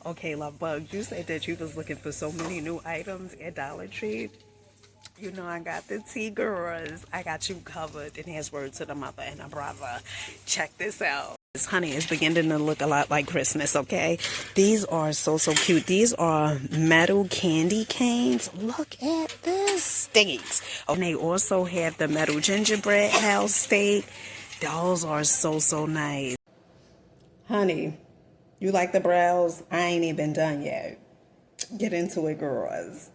Okay, Love Bug, you said that you was looking for so many new items at Dollar Tree. You know I got the Tigers. I got you covered. And here's word to the mother and the brother. Check this out. This honey is beginning to look a lot like Christmas, okay? These are so cute. These are metal candy canes. Look at this. Steaks. And they also have the metal gingerbread house steak. Those are so nice. Honey, you like the brows? I ain't even done yet. Get into it, girls.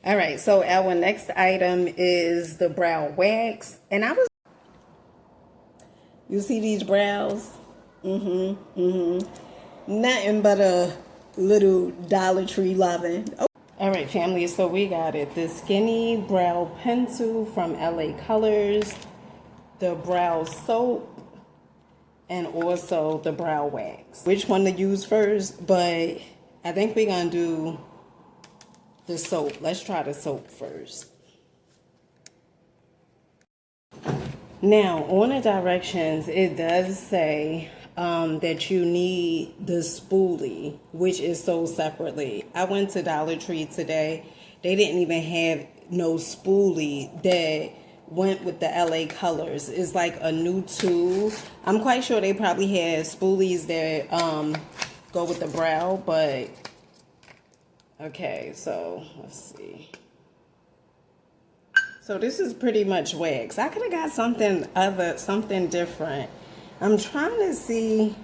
All right, so our next item is the brow wax. And you see these brows? Nothing but a little Dollar Tree loving. Oh. All right, family, so we got it. The Skinny Brow Pencil from LA Colors, the brow soap, and also the brow wax. Which one to use first? But I think we're going to do the soap. Let's try the soap first. Now, on the directions, it does say that you need the spoolie, which is sold separately. I went to Dollar Tree today. They didn't even have no spoolie that went with the LA Colors. It's like a new tool. I'm quite sure they probably had spoolies that go with the brow, but okay, so let's see. So this is pretty much wax. I could have got something different. I'm trying to see.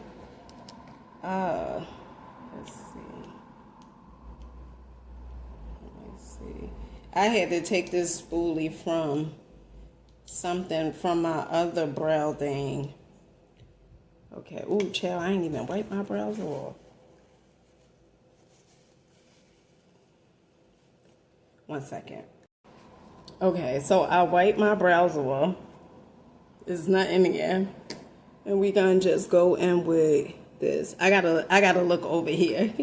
Let's see. Let me see. I had to take this spoolie from something from my other brow thing. Okay. Ooh, child, I ain't even wiped my brows off. One second. Okay, so I wipe my brows off. There's nothing in here. And we gonna just go in with this. I gotta look over here.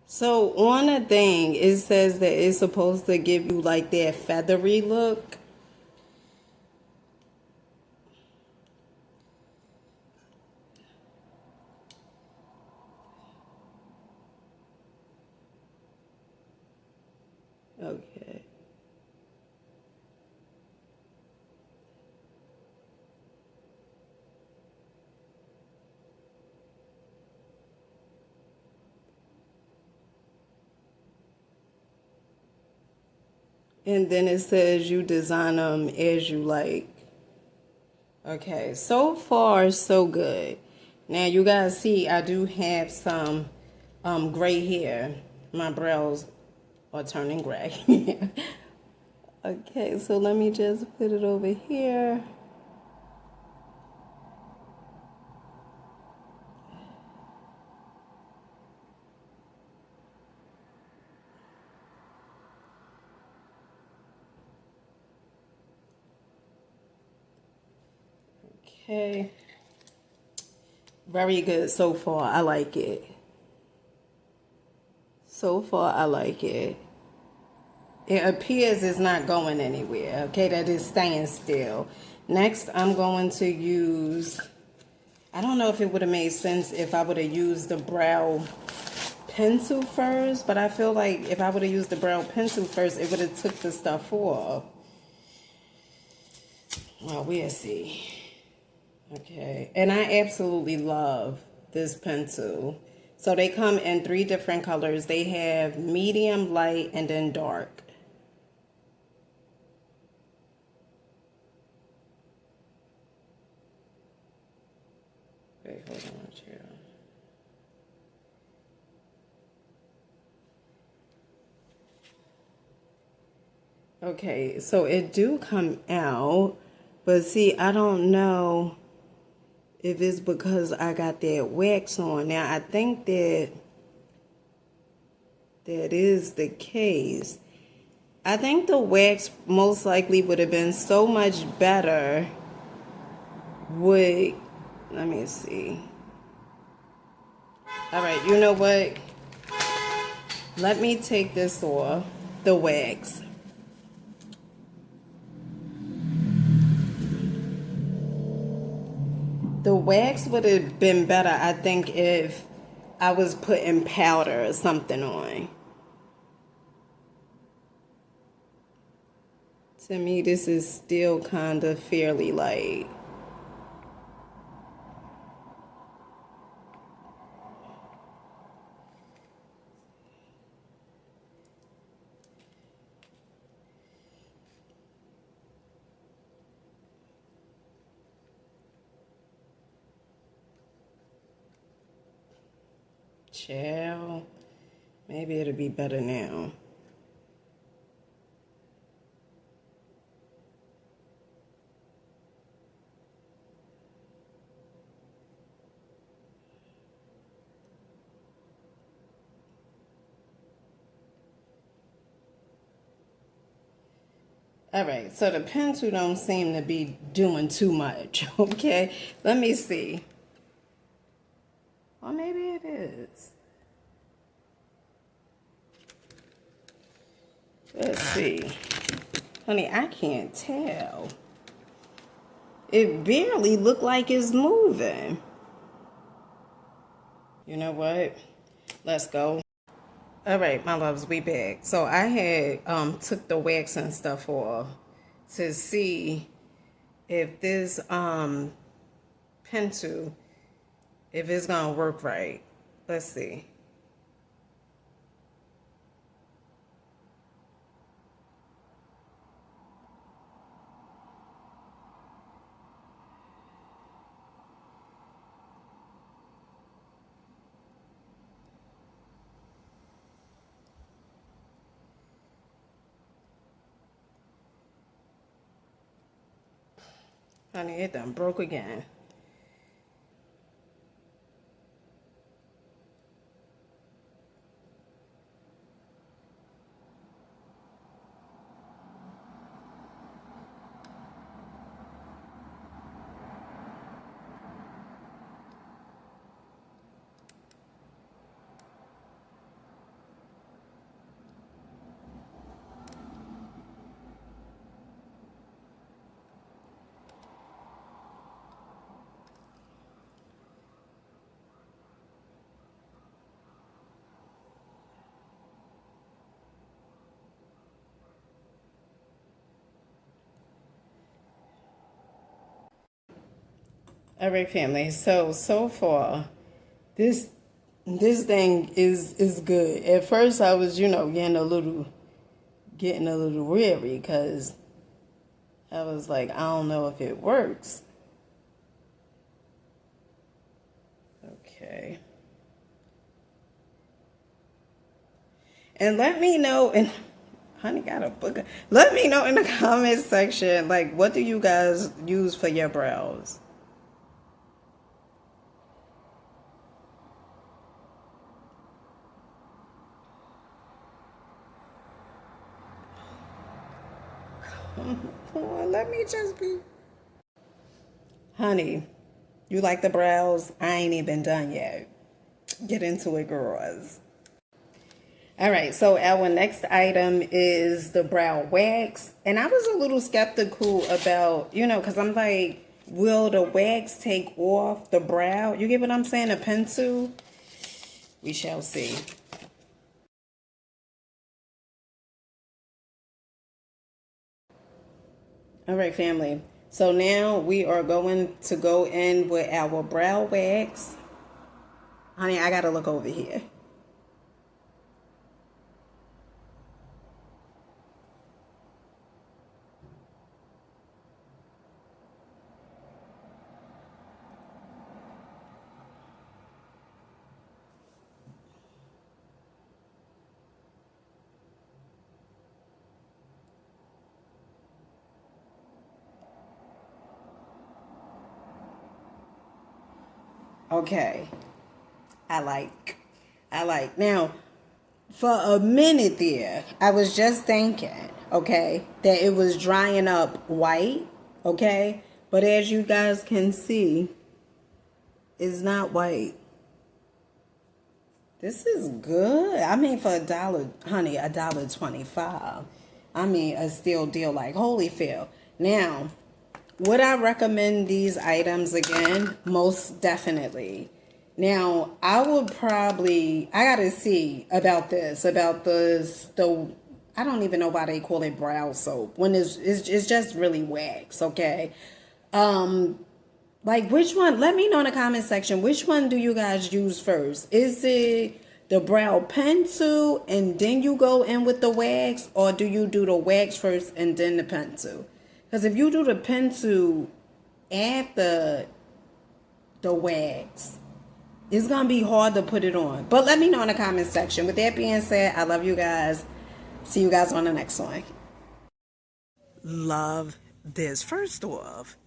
So on the thing, it says that it's supposed to give you like that feathery look. Okay. And then it says you design them as you like. Okay, so far so good. Now you guys see I do have some gray hair. My brows are turning gray. Okay, so let me just put it over here. Okay. Very good so far. I like it. So far, I like it. It appears it's not going anywhere. Okay, that is staying still. Next, I'm going to use, I don't know if it would have made sense if I would have used the brow pencil first, but I feel like if I would have used the brow pencil first, it would have took the stuff off. Well, we'll see. Okay, and I absolutely love this pencil. So they come in 3 different colors. They have medium, light, and then dark. Wait, hold on, chill. Okay, so it do come out, but see, I don't know if it's because I got that wax on. Now, I think that is the case. I think the wax most likely would have been so much better with, let me see. All right, you know what? Let me take this off, the wax. The wax would have been better, I think, if I was putting powder or something on. To me, this is still kind of fairly light. Chill. Maybe it'll be better now. All right, so the pencil don't seem to be doing too much, okay? Let me see. Well, maybe it is. Let's see. Honey, I can't tell. It barely looked like it's moving. You know what? Let's go. All right, my loves, we back. So I had took the wax and stuff off to see if this pencil, if it's gonna work right. Let's see. Honey, it done broke again. All right, family. So far, this thing is good. At first, I was getting a little weary because I was like, I don't know if it works. Okay. And let me know, and honey got a book. Let me know in the comment section, like, what do you guys use for your brows? Come on, let me just be. Honey, you like the brows? I ain't even done yet. Get into it, girls. All right, so our next item is the brow wax. And I was a little skeptical about, because I'm like, will the wax take off the brow? You get what I'm saying? A pencil? We shall see. All right, family. So now we are going to go in with our brow wax. Honey, I got to look over here. Okay. I like. Now, for a minute there, I was just thinking, okay, that it was drying up white, okay? But as you guys can see, it's not white. This is good. I mean, for $1, honey, $1.25. I mean, a steal deal like holy Phil. Now, Would I recommend these items again? Most definitely. Now, I gotta see about I don't even know why they call it brow soap when it's just really wax, okay? Like which one? Let me know in the comment section. Which one do you guys use first? Is it the brow pencil and then you go in with the wax, or do you do the wax first and then the pencil? Because if you do the pencil after the wax, it's gonna be hard to put it on. But let me know in the comment section. With that being said, I love you guys. See you guys on the next one. Love this. First off,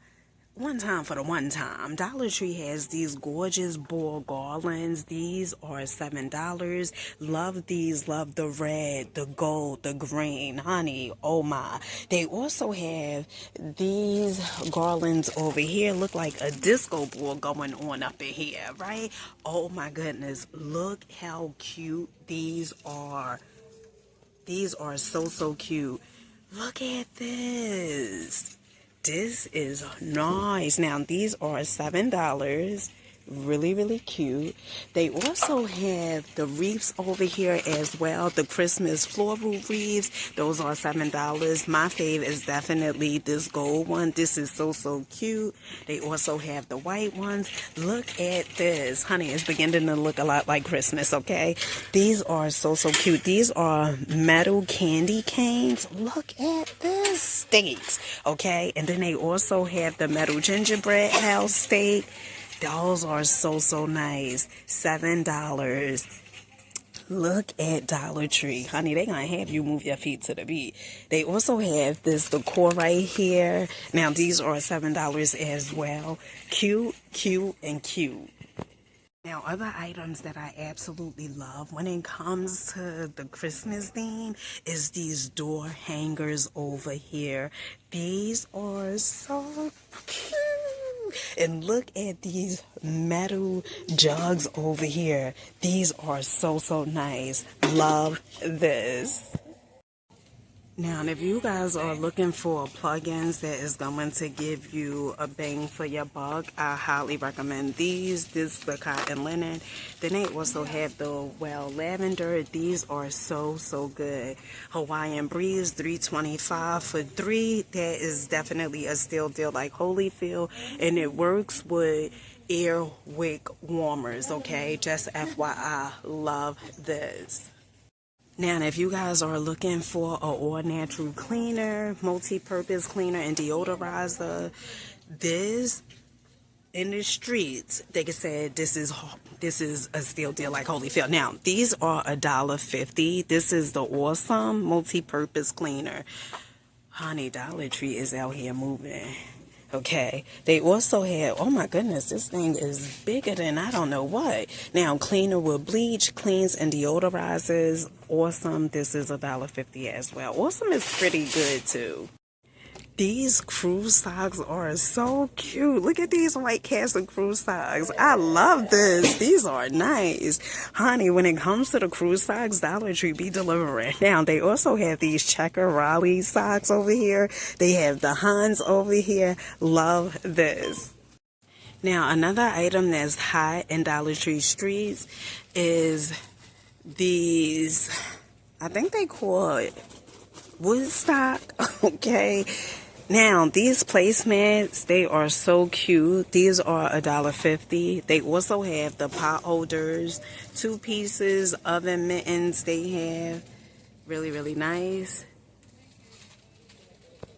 one time for the one time, Dollar Tree has these gorgeous ball garlands. These are $7. Love these. Love the red, the gold, the green. Honey, oh my. They also have these garlands over here. Look like a disco ball going on up in here, right? Oh my goodness. Look how cute these are. These are so cute. Look at this. This is nice. Now, these are $7. Really cute. They also have the wreaths over here as well. The Christmas floral wreaths. Those are $7. My fave is definitely this gold one. This is so cute. They also have the white ones. Look at this. Honey, it's beginning to look a lot like Christmas, okay? These are so cute. These are metal candy canes. Look at this. Steaks, okay? And then they also have the metal gingerbread house steak. Those are so nice. $7. Look at Dollar Tree. Honey, they gonna have you move your feet to the beat. They also have this decor right here. Now, these are $7 as well. Cute. Now, other items that I absolutely love when it comes to the Christmas theme is these door hangers over here. These are so cute. And look at these metal jugs over here. These are so nice. Love this. Now, if you guys are looking for plugins that is going to give you a bang for your buck, I highly recommend these. This is the cotton linen. Then they also have the lavender. These are so good. Hawaiian breeze, $3.25 for 3. That is definitely a steal deal like Holyfield, and it works with air wick warmers, okay? Just FYI, love this. Now, if you guys are looking for an all-natural cleaner, multi-purpose cleaner, and deodorizer, this in the streets, they can say this is a steal deal like Holyfield. Now, these are $1.50. This is the awesome multi-purpose cleaner. Honey, Dollar Tree is out here moving. Okay, they also have, oh my goodness, this thing is bigger than I don't know what. Now, cleaner with bleach, cleans and deodorizes. Awesome. This is $1.50 as well. Awesome is pretty good too. These cruise socks are so cute. Look at these White Castle cruise socks. I love this. These are nice. Honey, when it comes to the cruise socks, Dollar Tree be delivering. Now, they also have these checker Raleigh socks over here. They have the Hans over here. Love this. Now, another item that's hot in Dollar Tree streets is these, I think they call it Woodstock, okay? Now, these placemats, they are so cute. These are $1.50. They also have the pot holders, 2 pieces, oven mittens they have. Really nice.